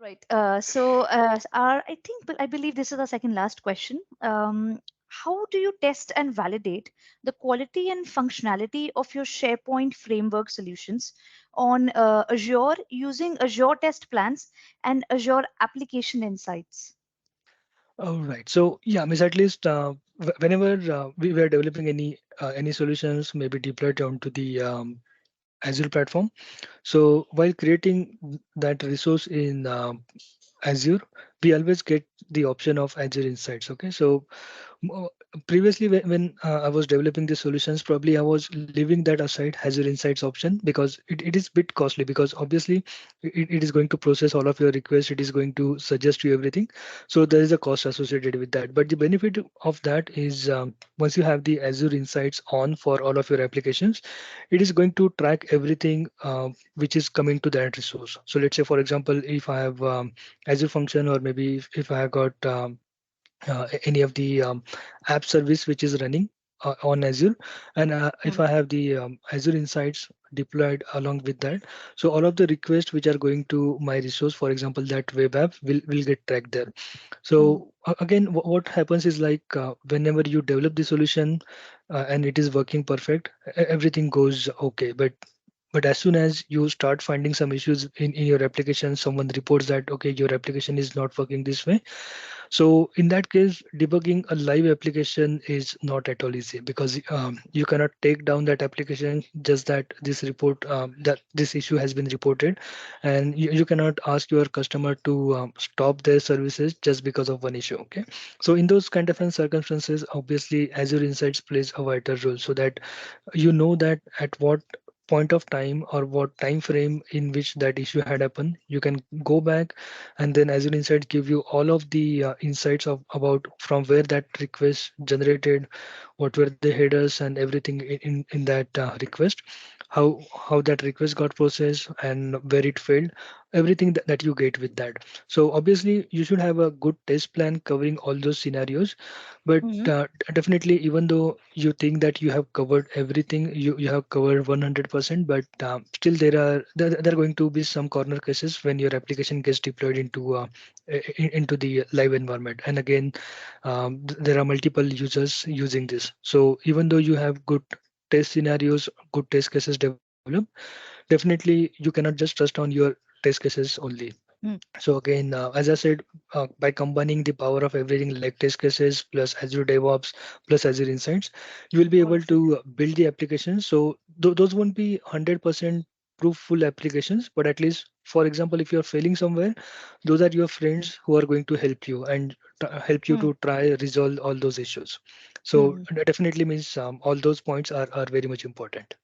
right. I believe this is the second last question. How do you test and validate the quality and functionality of your SharePoint framework solutions on Azure using Azure Test Plans and Azure Application Insights? All right. So yeah, means at least whenever we were developing any solutions, maybe deployed onto the Azure platform. So while creating that resource in Azure, we always get the option of Azure Insights. Okay, so Mo- previously when I was developing the solutions, probably I was leaving that aside Azure Insights option because it is bit costly, because obviously it is going to process all of your requests, it is going to suggest you everything, so there is a cost associated with that. But the benefit of that is, once you have the Azure Insights on for all of your applications, it is going to track everything which is coming to that resource. So let's say, for example, if I have Azure function, or maybe if I have got any of the app service which is running on Azure, and if I have the Azure Insights deployed along with that, so all of the requests which are going to my resource, for example, that web app will get tracked there. Mm, So again, what happens is like whenever you develop the solution and it is working perfect, everything goes okay. But as soon as you start finding some issues in your application, someone reports that okay, your application is not working this way, so in that case, debugging a live application is not at all easy, because you cannot take down that application just that this report that this issue has been reported, and you cannot ask your customer to stop their services just because of one issue. Okay, so in those kind of circumstances, obviously Azure Insights plays a vital role, so that you know that at what point of time or what time frame in which that issue had happened, you can go back, and then Azure Insights give you all of the insights of about from where that request generated, what were the headers and everything in that request, how that request got processed and where it failed, everything that you get with that. So obviously you should have a good test plan covering all those scenarios, but mhm. definitely, even though you think that you have covered everything, you have covered 100%, but still there are going to be some corner cases when your application gets deployed into the live environment. And again, there are multiple users using this. So even though you have good test scenarios, good test cases developed, definitely you cannot just trust on your test cases only. Mm, So again, as I said, by combining the power of everything like test cases plus Azure DevOps plus Azure Insights, you will be able to build the applications. So those won't be 100% proofful applications, but at least, for example, if you're failing somewhere, those are your friends who are going to help you and help you mm, to try resolve all those issues. So mm. that definitely means all those points are very much important.